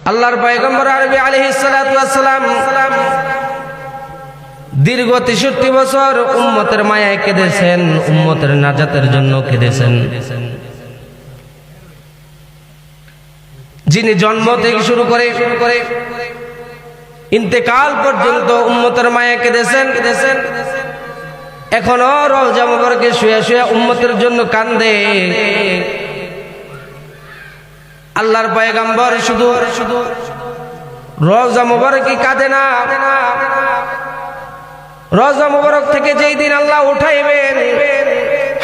আল্লাহর পয়গম্বর আরবি আলাইহিস সালাতু ওয়াস সালাম দীর্ঘ ৬৩ বছর উম্মতের মায়ায় কেঁদেছেন, উম্মতের নাজাতের জন্য কেঁদেছেন। যিনি জন্ম থেকে শুরু করে ইন্তেকাল পর্যন্ত উম্মতের মায়ায় কেঁদেছেন, এখনো রওজা মুবারকে শুয়ে শুয়ে উম্মতের জন্য কান্দে। আল্লাহর পয়গম্বর শুধু রওজা মুবারকে কাঁদে না, রওজা মুবারক থেকে যেই দিন আল্লাহ উঠাইবেন,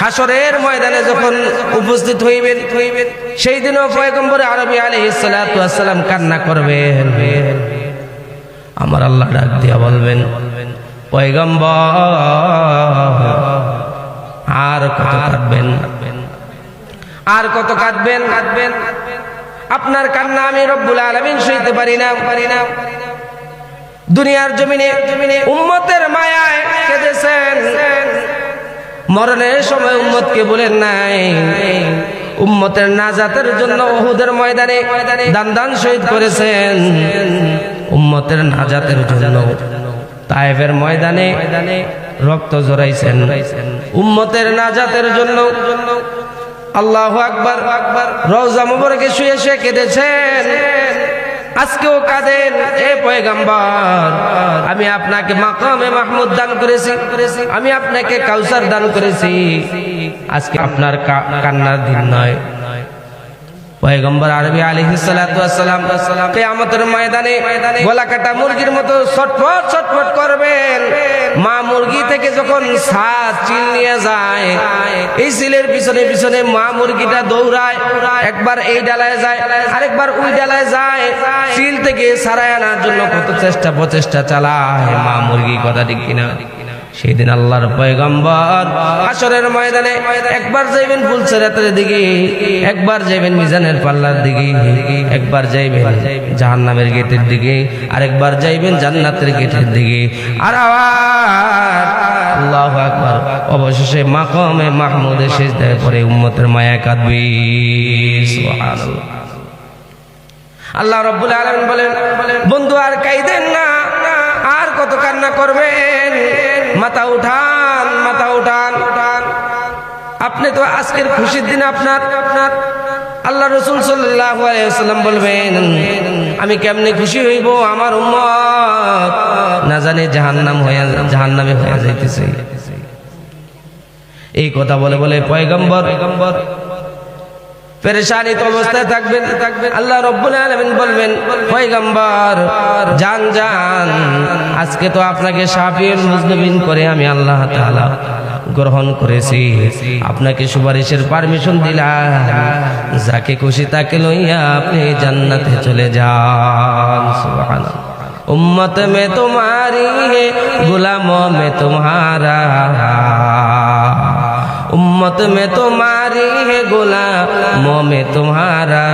হাসরের ময়দানে যখন উপস্থিত হইবেন, সেই দিনও পয়গম্বর আরবি আলাইহিস সালাতু ওয়াস সালাম কান্না করবেন। আমার আল্লাহ ডাক দিয়া বলবেন, পয়গম্বর আর কত কাঁদবেন, আর কত কাঁদবেন? আপনার কান্না আমি রব্বুল আলামিন সইতে পারি না। দুনিয়ার জমিনে উম্মতের মায়ায় কেঁদেছেন, মরণের সময় উম্মতকে বলেন নাই। উম্মতের নাজাতের জন্য উহুদের ময়দানে দান শহীদ করেছেন, উম্মতের নাজাতের জন্য তায়েফের ময়দানে রক্ত ঝরাইছেন, উম্মতের নাজাতের জন্য। আল্লাহু আকবার। রওজা মুবারকে শুয়ে শুয়ে কেঁদেছেন, আজকেও কাঁদেন। এ পয়গম্বর, আমি আপনাকে মাকামে মাহমুদ দান করেছি, আমি আপনাকে কাউসার দান করেছি, আজকে আপনার কান্নার দিন নয়। পয়গম্বর আরবি আলাইহিস সালাতু ওয়াস সালাম কিয়ামতের ময়দানে গলা কাটা মুরগির মতো ছটফট ছটফট করবেন। মা মুরগি থেকে যখন সাত চিল নিয়ে যায়, এই চিলের পিছনে পিছনে মা মুরগিটা দৌড়ায়, একবার এই ডালায় যায়, আরেকবার ওই ডালায় যায়, চিল থেকে ছাড়ায় আনার জন্য কত চেষ্টা প্রচেষ্টা চালায় মা মুরগি, কথা ঠিক কিনা? সেদিন আল্লাহর পয়গম্বর হাসরের ময়দানে একবার যাইবেন ফুলসিরাতের দিকে, একবার যাইবেন মিজানের পাল্লার দিকে, একবার যাইবেন জাহান্নামের গেটের দিকে, আরেকবার যাইবেন জান্নাতের গেটের দিকে। আর আবার আল্লাহু আকবার, অবশেষে মাকামে মাহমুদে সিজদায় পড়ে উম্মতের মায়া কাঁদবে। সুবহানাল্লাহ। আল্লাহ রাব্বুল আলামিন বলেন, বন্ধু আর কাঁদেন না, আর কত কান্না করবেন? মাথা উঠান, মাথা উঠান। আপনি তো আজকের খুশির দিন, আপনার আল্লাহ রাসূল সাল্লাল্লাহু আলাইহি ওয়াসাল্লাম বলবেন, আমি কেমনে খুশি হইব? আমার উম্মত না জানে জাহান্নামে হয়ে যাইতেছে। এই কথা বলে বলে পয়গম্বর পেরেশানিত অবস্থায় থাকবেন। আল্লাহ রাব্বুল আলামিন বলবেন, পয়গম্বর যান যান, আজকে তো আপনাকে শাফিউল মুজনিবিন করে আমি আল্লাহ তাআলা গ্রহণ করেছি, আপনাকে সুপারিশের পারমিশন দিলাম, যাকে খুশি তাকে লইয়া আপনি জান্নাতে চলে যান। সুবহানাল্লাহ। উম্মত মে তোমারি হে, গুলামোं में तुम्हारा, उम्मत में तुम्हारी है, गुलामों में तुम्हारा,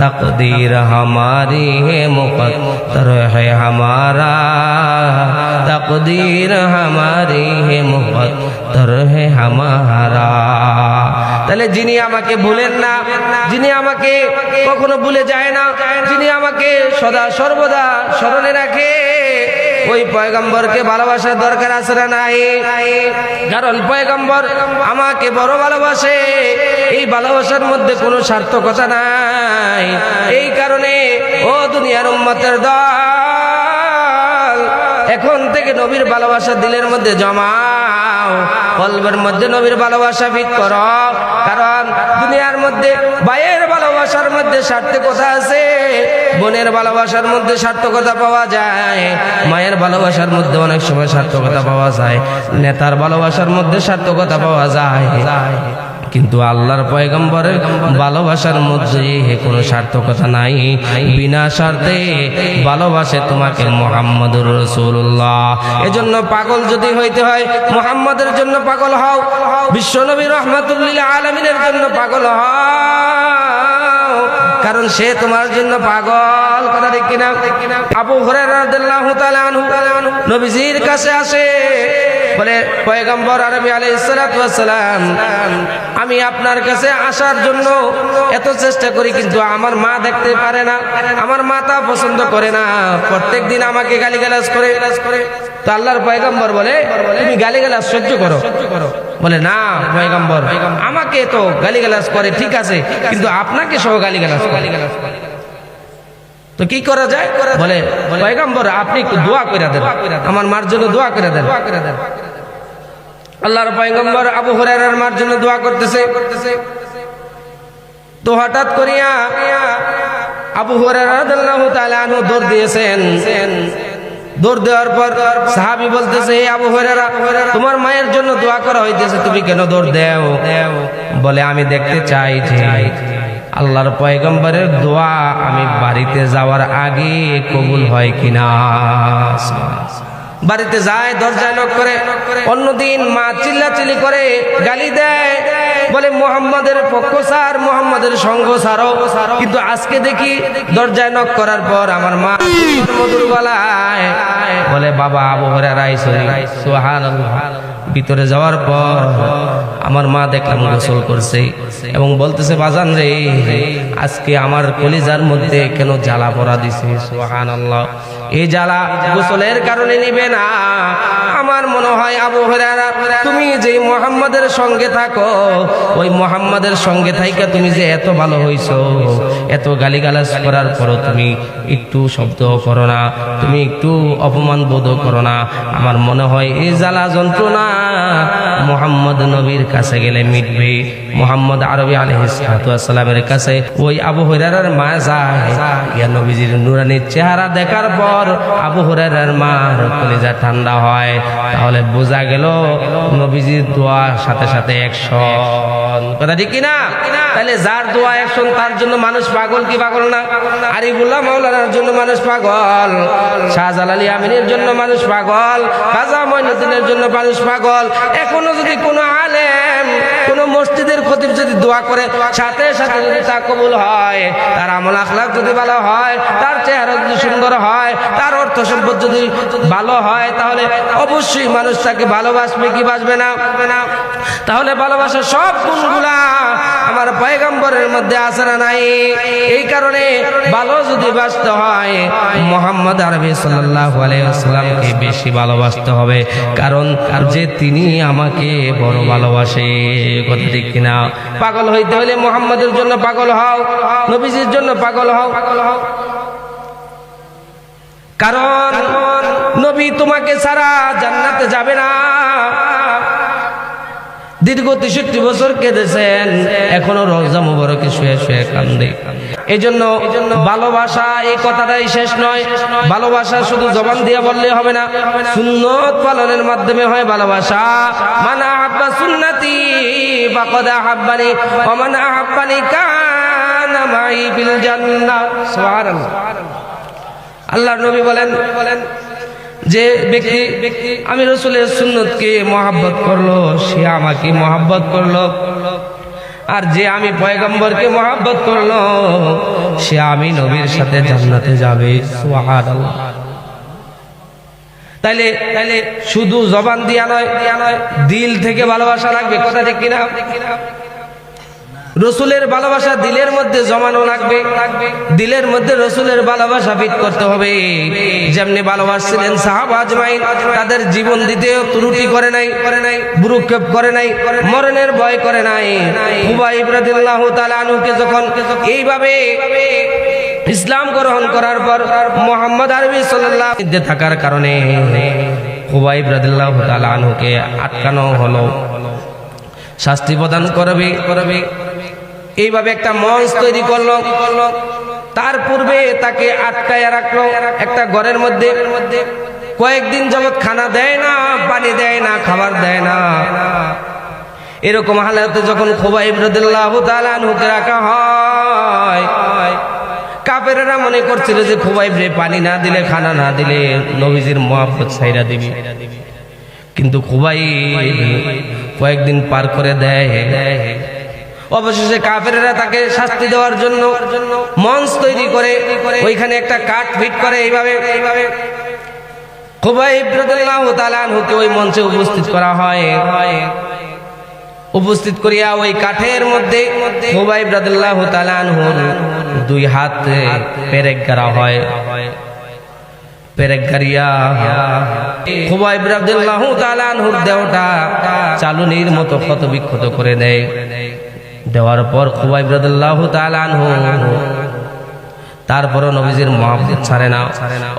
तकदीर हमारी है, मुक़द्दर है हमारा, तकदीर हमारी है, मुक़द्दर है हमारा। তাহলে যিনি আমাকে ভুলেন না, যিনি আমাকে কখনো ভুলে যায় না, যিনি আমাকে সদা সর্বদা স্মরণে রাখে, ওই পয়গম্বরকে ভালোবাসার দরকার আছে না নাই? কারণ পয়গম্বর আমাকে বড় ভালোবাসে, এই ভালোবাসার মধ্যে কোনো সার্থকতা নাই। এই কারণে ও দুনিয়ার উম্মতের দল, এখন থেকে নবীর ভালোবাসা দিলের মধ্যে জমাও, কলবের মধ্যে নবীর ভালোবাসা ফিট করো। কারণ দুনিয়ার মধ্যে ভাইয়ের ভালোবাসার মধ্যে সার্থকতা আছে, বোনের ভালোবাসার মধ্যে সার্থকতা পাওয়া যায়, মায়ের ভালোবাসার মধ্যে অনেক সময় সার্থকতা পাওয়া যায়, নেতার ভালোবাসার মধ্যে সার্থকতা পাওয়া যায়, কিন্তু আল্লাহর পয়গম্বরের ভালোবাসার মধ্যে কোনো সার্থকতা নাই। বিনা স্বার্থে ভালোবাসে তোমাকে মুহাম্মদুর রাসূলুল্লাহ। এজন্য পাগল যদি হইতে হয় মুহাম্মদের জন্য পাগল হও, বিশ্বনবী রাহমাতুল লিল আলামিনের জন্য পাগল হও, কারণ সে তোমার জন্য পাগল। কথা ঠিক কিনা? আবু হুরায়রা রাদিয়াল্লাহু তাআলা আনহু নবীজির কাছে আসে, বলে পয়গম্বর আরবি আলাইহিস সালাতু ওয়াস সালাম, আমি আপনার কাছে আসার জন্য এত চেষ্টা করি, কিন্তু আমার মা দেখতে পারে না, আমার মা তা পছন্দ করে না, প্রত্যেকদিন আমাকে গালিগালাজ করে। তো আল্লাহর পয়গম্বর বলে, তুমি গালিগালাজ সহ্য করো? বলে, না পয়গম্বর, আমাকে তো গালিগালাজ করে ঠিক আছে, কিন্তু আপনাকে সহ গালিগালাজ করে। তো কি করা যায়? বলে, পয়গম্বর আপনি একটু দোয়া করে দেন, আমার মার জন্য দোয়া করে দেন। আল্লাহর পয়গম্বর আবু হুরায়রার মার জন্য দোয়া করতেছে। তো হঠাৎ করিয়া আবু হুরায়রা রাদিয়াল্লাহু তাআলা আনহু দৌড় দিয়েছেন। দৌড় দেওয়ার পর সাহাবী বলতেছে, হে আবু হুরায়রা, তোমার মায়ের জন্য দোয়া করা হইতেছে, তুমি কেন দৌড় দেও? বলে, আমি দেখতে চাই যে আল্লাহর পয়গম্বরের দোয়া আমি বাড়িতে যাওয়ার আগে কবুল হয় কিনা। বাড়িতে যায়, দরজায় নক করে। অন্যদিন মা চিল্লাচিল্লি করে, গালি দেয়, বলে মুহাম্মাদের পক্ষ ছাড়, মুহাম্মাদের সঙ্গ ছাড়ো। কিন্তু আজকে দেখি দরজায় নক করার পর আমার মা মধুর গলায় বলে, বাবা আবু হুরায়রা আইছে। সুবহানাল্লাহ। ভিতরে যাওয়ার পর আমার মা দেখলাম গোসল করছে এবং বলতেছে, বাজান রে, আজকে আমার কলিজার মধ্যে কেন জ্বালা পড়া দিছে। সুবহানাল্লাহ। এই জ্বালা গোসলের কারণে নিবে না। আমার মনে হয় আবু হুরায়রা, তুমি যে মুহাম্মাদের সঙ্গে থাকো, ওই মুহাম্মাদের সঙ্গে থাইকা তুমি যে এত ভালো হইছো, এত গালিগালাজ করার পরও তুমি একটু শব্দ করো না, তুমি একটু অপমান বোধ করো না। আমার মনে হয় এই জ্বালা যন্ত্রণা মুহাম্মদ নবীর কাছে গেলে মিটবে। মুহাম্মদ আরবি আলাইহিস সালাতু ওয়াস সালামের কাছে ওই আবু হুরায়রার মা যায়, ইয়া নবীজির নূরানী চেহারা দেখার পর আবু হুরায়রার মার কলিজা ঠান্ডা হয়। তাহলে বোঝা গেল নবীজির দোয়া সাথে সাথে অ্যাকশন। কথা ঠিক কিনা? তাহলে যার দোয়া অ্যাকশন, তার জন্য মানুষ পাগল কি পাগল না? আরিফুল্লাহ মাওলানার জন্য মানুষ পাগল, শাহজালালী আমিনের জন্য মানুষ পাগল, খাজা মঈনুদ্দিনের জন্য মানুষ পাগল। এখনো যদি কোনো আলেম, কোনো মসজিদের খতিব যদি দোয়া করে, সাথে সাথে যদি তা কবুল হয়, তার আমল আখলাক যদি ভালো হয়, তার চেহারা যদি সুন্দর হয়, তার অর্থ সম্পদ যদি ভালো হয়, তাহলে অবশ্যই মানুষ তাকে ভালোবাসবে কি বাসবে না? তাহলে ভালোবাসার সব গুণগুলা আমার পয়গম্বরের মধ্যে আছে না নাই? এই কারণে ভালো যদি বাসতে হয়, মুহাম্মদ আরবি সাল্লাল্লাহু আলাইহি ওয়াসাল্লামকে বেশি ভালোবাসতে হবে, কারণ যে তিনি আমাকে বড় ভালোবাসে। কথা ঠিক কিনা? পাগল হইতে হলে মুহাম্মদের জন্য পাগল হও, নবীজির জন্য পাগল হও। কারণ নবী তোমাকে ছাড়া জান্নাতে যাবে না। দীর্ঘ 63 বছর কেঁদেছেন, এখনো রওজা মুবারকে শুয়ে শুয়ে কান্দে। এই জন্য ভালোবাসা এই কথাটাই শেষ নয়। ভালোবাসা শুধু জবান দিয়ে বললে হবে না, সুন্নত পালনের মাধ্যমে হয় ভালোবাসা। মান আহাব্বা সুন্নতি ফাকাদ আহাব্বানি ওয়া মান আহাব্বানি কানা মাই ফিল জান্নাহ। সুবহানাল্লাহ। আল্লাহর নবী বলেন, যে ব্যক্তি আমি রাসূলের সুন্নতকে মহব্বত করলো, সে আমাকে মহব্বত করলো। আর যে আমি পয়গম্বরকে মহব্বত করলো, সে আমি নবীর সাথে জান্নাতে যাবে। সুবহানাল্লাহ। তাইলে শুধু জবান দিয়া নয়, দিল থেকে ভালোবাসা লাগবে। কথা ঠিক কিনা? রসুলের ভালোবাসা দিলের মধ্যে জমানো লাগবে, দিলের মধ্যে রসুলের ভালোবাসা ফিট করতে হবে। যেমনি ভালোবাসছিলেন সাহাবা আজমাইন, তাদের জীবন দিতেও ত্রুটি করে নাই, ভ্রুক্ষেপ করে নাই, মরণের ভয় করে নাই। খুবাইব রাদিয়াল্লাহু তাআলা আনহুকে যখন এইভাবে ইসলাম গ্রহণ করার পর মুহাম্মদ আরবি সাল্লাল্লাহু আলাইহি ওয়াসাল্লাম থাকার কারণে খুবাইব রাদিয়াল্লাহু তাআলা আনহুকে আটকানো হলো, শাস্তি প্রদান করবে। এইভাবে একটা মঞ্চ তৈরি করলো। তার পূর্বে তাকে আটকায়া রাখলো একটা ঘরের মধ্যে। কয়েকদিন যাবৎ খানা দেয় না, পানি দেয় না, খাবার দেয় না। এরকম হালাতে যখন খুবাইব রাদিয়াল্লাহু তাআলা আনহুকে রাখা হয়, কাফেররা মনে করছিল যে খুবাইব রে পানি না দিলে, খানা না দিলে নবীজির মহব্বত ছাইরা দিবি। কিন্তু খুবাইব কয়েকদিন পার করে দেয়। অবশেষে কাফেররা তাকে শাস্তি দেওয়ার জন্য মঞ্চ তৈরি করে ওইখানে একটা কাঠ ফিট করে। এইভাবে খুবাইব রাদিয়াল্লাহু তাআলা আনহুকে ওই মঞ্চে উপস্থিত করা হয়। উপস্থিত করিয়া ওই কাঠের মধ্যে খুবাইব রাদিয়াল্লাহু তাআলা আনহুর দুই হাতে পেরেক গাড়া হয়। পেরেক গাড়িয়া খুবাইব রাদিয়াল্লাহু তাআলা আনহুর দেহটা চালুনির মতো ক্ষত বিক্ষত করে দেয়। দেওয়ার পর খুবাইব রাদিয়াল্লাহু তাআলা আনহু তারপরও নবীজির মহব্বত ছাড়ে না।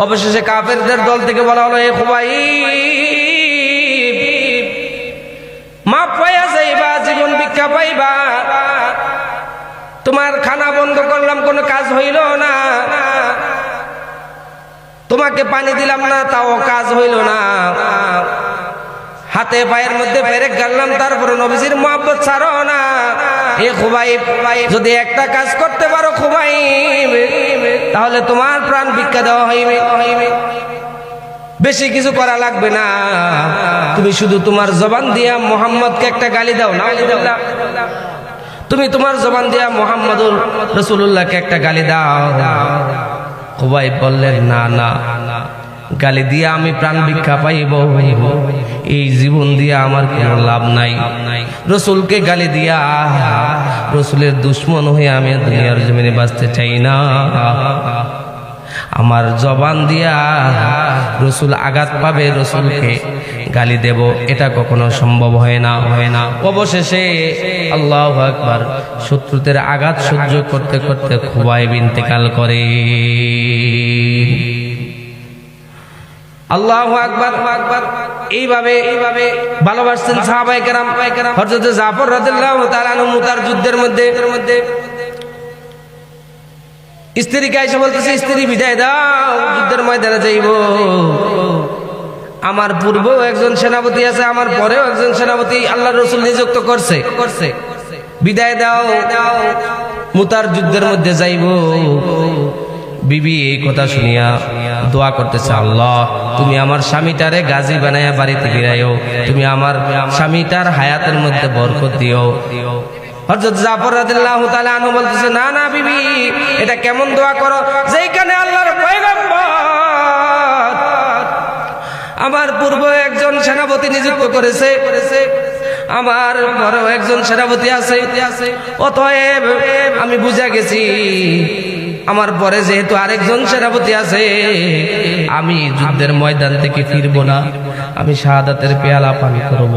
অবশেষে কাফেরদের দল থেকে বলা হলো, এ খুবাইব, মাপ পাইয়া যাইবা, জীবন ভিক্ষা পাইবা। তোমার খানা বন্ধ করলাম, কোনো কাজ হইল না। তোমাকে পানি দিলাম না, তাও কাজ হইল না। হাতে পায়ের মধ্যে পেরেক গাড়লাম, তারপরে নবীজির মহব্বত ছাড়ো না। এ খুবাইব, যদি একটা কাজ করতে পারো খুবাইব, তাহলে তোমার প্রাণ ভিক্ষা দেওয়া হইবে। বেশি কিছু করা লাগবে না, তুমি শুধু তোমার জবান দিয়া মুহাম্মদকে একটা গালি দাও না। তুমি তোমার জবান দিয়া মুহাম্মদুর রাসূলুল্লাহকে একটা গালি দাও। খুবাইব বললেন, না না, গালি দিয়া আমি প্রাণ ভিক্ষা পাইব, এই জীবন দিয়া আমার কোনো লাভ নাই। রসুলকে গালি দিয়া রসুলের দুশ্মন হয়ে আমি দুনিয়ার জমিনে বাঁচতে চাই না। আমার জবান দিয়া রসুল আঘাত পাবে, রসুলকে গালি দেব, এটা কখনো সম্ভব হয় না। অবশেষে আল্লাহু আকবার, শত্রুদের আঘাত সহ্য করতে করতে খুবাইব ইন্তেকাল করে। আল্লাহু আকবার। এইভাবে ভালোবাসতেন সাহাবায়ে কেরাম। হযরত জাফর রাদিয়াল্লাহু তাআলা আনহু মুতার যুদ্ধের মধ্যে স্ত্রীকে এসে বলতেছে, স্ত্রী বিদায় দাও, যুদ্ধের ময়দানে যাইব। আমার পূর্বেও একজন সেনাপতি আছে, আমার পরেও একজন সেনাপতি আল্লাহর রাসূল নিযুক্ত করছে, বিদায় দাও, মুতার যুদ্ধের মধ্যে যাইব। বিবি এই কথা শুনিয়া দোয়া করতেছে, আল্লাহ তুমি আমার স্বামীটারে গাজী বানাইয়া বাড়িতে ফিরাইও, তুমি আমার স্বামীটার হায়াতের মধ্যে বরকত দিও। হযরত জাফর রাদিয়াল্লাহু তাআলা আনহু বলতেছে, না না বিবি, এটা কেমন দোয়া করো, যেখানে আল্লাহর পয়গম্বর আমার পূর্বে একজন সেনাপতি নিযুক্ত করেছে, আমার বড় একজন সেনাপতি আছে, অতএব আমি বুঝা গেছি আমার পরে যেহেতু আরেকজন সেনাপতি আছে, আমি যুদ্ধের ময়দান থেকে ফিরবো না, আমি শাহাদাতের পেয়ালা পান করব।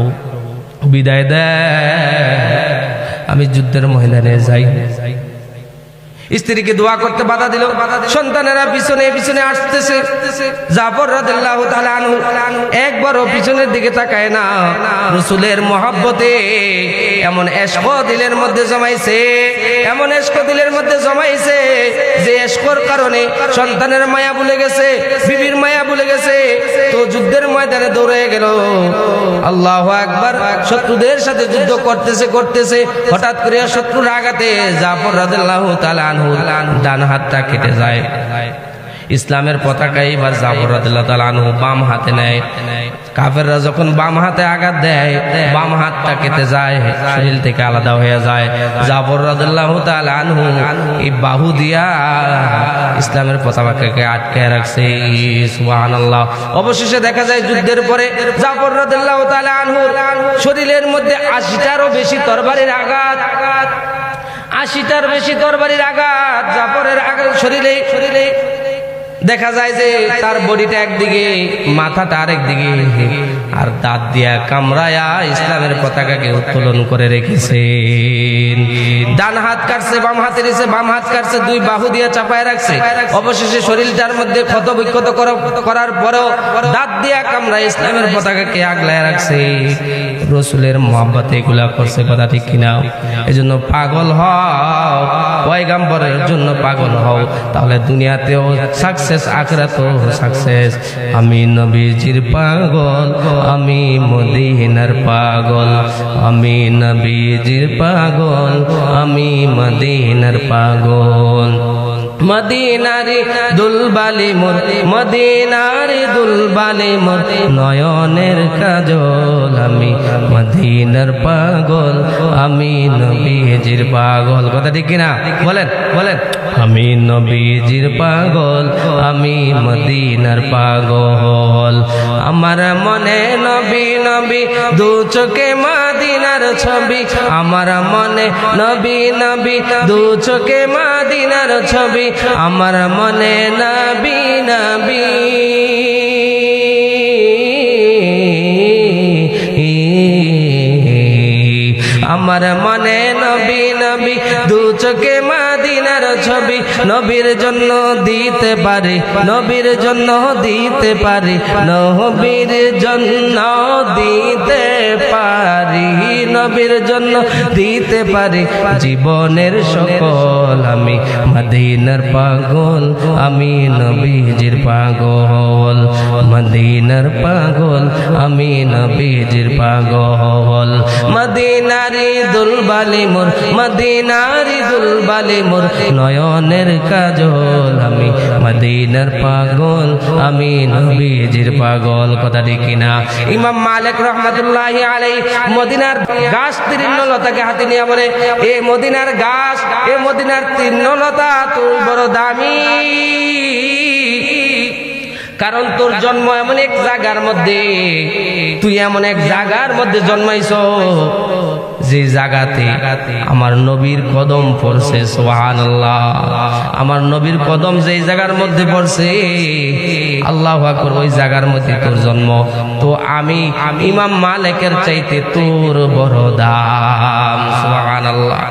বিদায় দে, আমি যুদ্ধের ময়দানে যাই। স্ত্রীকে দোয়া করতে বাধা দিল। সন্তানেরা পিছনে পিছনে আসতেছে। জাফর রাদিয়াল্লাহু তাআলা আনহু একবারও পিছনের দিকে তাকায় না। রাসূলের মহব্বতে এমন ইশক দিলের মধ্যে জমাইছে, এমন ইশক দিলের মধ্যে জমাইছে যে ইশকর কারণে সন্তানের মায়া ভুলে গেছে, বিবির মায়া ভুলে গেছে, তো যুদ্ধের ময়দানে দৌড়ে গেল। আল্লাহু আকবার। শত্রুদের সাথে যুদ্ধ করতেছে হঠাৎ করে শত্রুর আঘাতে জাফর রাদিয়াল্লাহু তাআলা ডান হাতটা কেটে যায়। ইসলামের পতাকা এবার জাফর রাদিয়াল্লাহু তাআলা আনহু বাম হাতে নেয়। কাফেররা যখন বাম হাতে আঘাত দেয়, বাম হাতটা কেটে যায়, শরীর থেকে আলাদা হয়ে যায়। জাফর রাদিয়াল্লাহু তাআলা আনহু এই বাহু দিয়া ইসলামের পতাকাকে আটকে রাখছে। সুবহানাল্লাহ। অবশেষে দেখা যায় যুদ্ধের পরে জাফর রাদিয়াল্লাহু তাআলা আনহু শরীরের মধ্যে ৮০টারও বেশি তরবারির আঘাত, ৮০টার বেশি তরবারির আঘাত জাফরের শরীরে দেখা যায় যে তার বডিটা একদিকে, মাথাটা আরেক দিকে, আর দাঁত দিয়া কামড়ায়া ইসলামের পতাকাকে উত্তোলন করে রেখেছে। ডান হাত কাটছে, বাম হাতে নিছে, বাম হাত কাটছে, দুই বাহু দিয়ে চাপায় রাখছে। অবশেষে শরীরটার মধ্যে ক্ষত বিক্ষত করার পরেও দাঁত দিয়া কামড়ায় ইসলামের পতাকাকে আগলায় রাখছে। রাসূলের মহব্বতে এগুলা করছে, কথা ঠিক কিনা? এজন্য পাগল হও, পয়গম্বরের জন্য পাগল হও, তাহলে দুনিয়াতেও সাকসেস, আখিরাতেও সাকসেস। আমি নবীজির পাগল, আমি মদিনার পাগল, আমি নবীজির পাগল, আমি মদিনার পাগল। মদিনারি দুলবালি মোর, মদিনারি দুলবালি মোর, নয়নের কাজল আমি মদিনার পাগল, আমি নবীজির পাগল। কথা ঠিক কিনা বলেন বলেন? আমি নবীজির পাগল, আমি মদিনার পাগল। আমার মনে নবী নবী দু চোখে মদিনার ছবি, আমার মনে নবী নবী দু চোখে মদিনার ছবি, আমার মনে নবী নবী। আমার মনে নবী নবী দু চোখে মদিনার ছবি, নবীর জন্য দিতে পারি, নবীর জন্য দিতে পারি, নবীর জন্য দিতে পারি, নবীর জন্য দিতে পারি জীবনের সকল। আমি মদিনার পাগল, আমি নবীজির পাগল, মদিনার পাগল, আমি নবীজির পাগল। মদিনারি দুলবালি মোর, মদিনারি দুলবালি মোর, নয়নের কাজল আমি মদিনার পাগল, আমি নবীজির পাগল। কথা ঠিক কিনা? ইমাম মালিক রহমাতুল্লাহি আলাইহি মদিনার গাছ তৃণলতাকে হাতে নিয়ে বলে, এ মদিনার গাছ, এ মদিনার তৃণলতা তুই বড় দামি, কারণ তোর জন্ম এমন এক জায়গার মধ্যে, তুই এমন এক জায়গার মধ্যে জন্মাইছ যে জায়গাতে আমার নবীর কদম পড়ছে। সুবহানাল্লাহ, আমার নবীর কদম যে জায়গার মধ্যে পড়ছে, আল্লাহু আকবার, ওই জায়গার মধ্যে তোর জন্ম। তো আমি ইমাম মালিকের চাইতে তোর বড় দাম। সুবহানাল্লাহ।